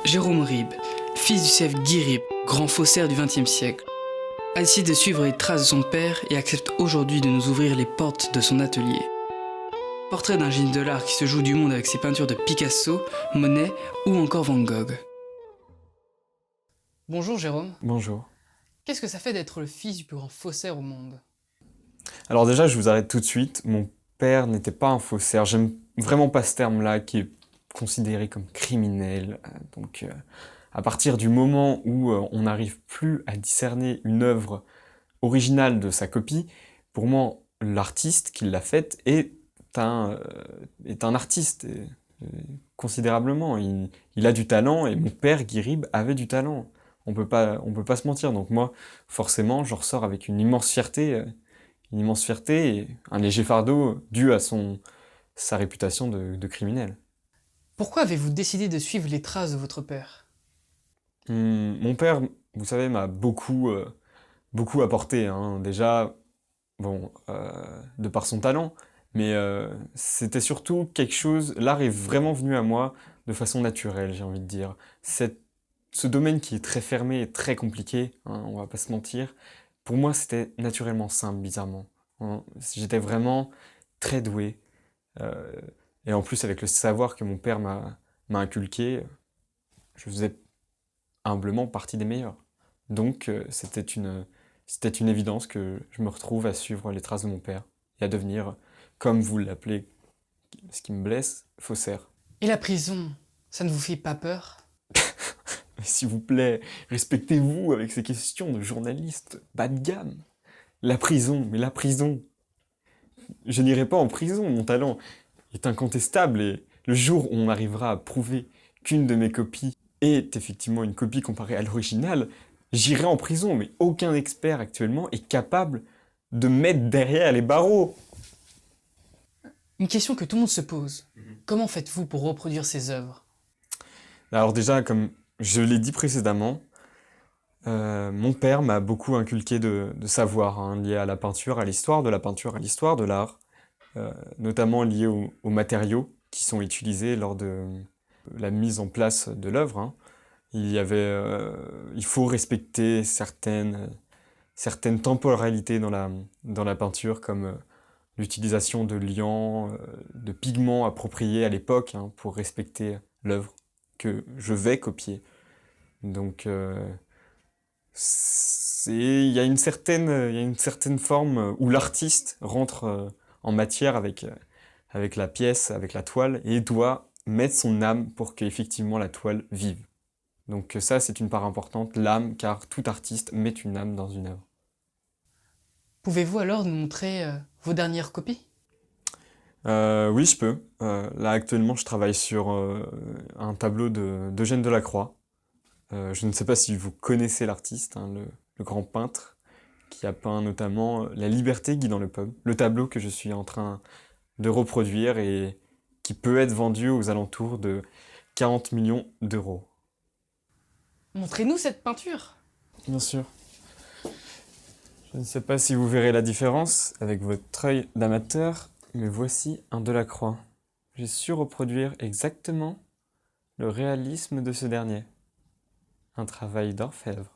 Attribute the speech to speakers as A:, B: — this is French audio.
A: Jérôme Ribes, fils du chef Guy Ribes, grand faussaire du XXe siècle, a décidé de suivre les traces de son père et accepte aujourd'hui de nous ouvrir les portes de son atelier. Portrait d'un génie de l'art qui se joue du monde avec ses peintures de Picasso, Monet ou encore Van Gogh. Bonjour Jérôme.
B: Bonjour.
A: Qu'est-ce que ça fait d'être le fils du plus grand faussaire au monde?
B: Alors déjà, je vous arrête tout de suite. Mon père n'était pas un faussaire. J'aime vraiment pas ce terme-là qui est considéré comme criminel. À partir du moment où on n'arrive plus à discerner une œuvre originale de sa copie, pour moi, l'artiste qui l'a faite est un artiste considérablement. Il a du talent et mon père, Guy Ribes, avait du talent. On peut pas se mentir. Donc moi, forcément, je ressors avec une immense fierté et un léger fardeau dû à sa réputation de criminel.
A: Pourquoi avez-vous décidé de suivre les traces de votre père?
B: Mon père, vous savez, m'a beaucoup apporté, hein. Déjà, bon, de par son talent, mais c'était surtout quelque chose. L'art est vraiment venu à moi de façon naturelle, j'ai envie de dire. Ce domaine qui est très fermé et très compliqué, hein, on va pas se mentir, pour moi c'était naturellement simple, bizarrement, hein. J'étais vraiment très doué. euh, et en plus, avec le savoir que mon père m'a inculqué, je faisais humblement partie des meilleurs. Donc c'était une évidence que je me retrouve à suivre les traces de mon père et à devenir, comme vous l'appelez, ce qui me blesse, faussaire.
A: Et la prison, ça ne vous fait pas peur?
B: Mais s'il vous plaît, respectez-vous avec ces questions de journaliste bas de gamme. La prison, mais la prison. Je n'irai pas en prison, mon talent est incontestable et le jour où on arrivera à prouver qu'une de mes copies est effectivement une copie comparée à l'original, j'irai en prison, mais aucun expert actuellement est capable de mettre derrière les barreaux.
A: Une question que tout le monde se pose. Comment faites-vous pour reproduire ces œuvres?
B: Alors déjà, comme je l'ai dit précédemment, mon père m'a beaucoup inculqué de savoir, hein, lié à la peinture, à l'histoire de la peinture, à l'histoire de l'art, notamment lié aux matériaux qui sont utilisés lors de la mise en place de l'œuvre, hein. Il faut respecter certaines temporalités dans la peinture, comme l'utilisation de liants, de pigments appropriés à l'époque, hein, pour respecter l'œuvre que je vais copier. Donc, il y a une certaine forme où l'artiste rentre en matière avec la pièce, avec la toile, et doit mettre son âme pour qu'effectivement la toile vive. Donc ça, c'est une part importante, l'âme, car tout artiste met une âme dans une œuvre.
A: Pouvez-vous alors nous montrer vos dernières copies?
B: Oui, je peux. Là, actuellement, je travaille sur un tableau d'Eugène Delacroix. Je ne sais pas si vous connaissez l'artiste, hein, le grand peintre, qui a peint notamment La liberté guidant le peuple, le tableau que je suis en train de reproduire et qui peut être vendu aux alentours de 40 millions d'euros.
A: Montrez-nous cette peinture.
B: Bien sûr. Je ne sais pas si vous verrez la différence avec votre œil d'amateur, mais voici un Delacroix. J'ai su reproduire exactement le réalisme de ce dernier. Un travail d'orfèvre.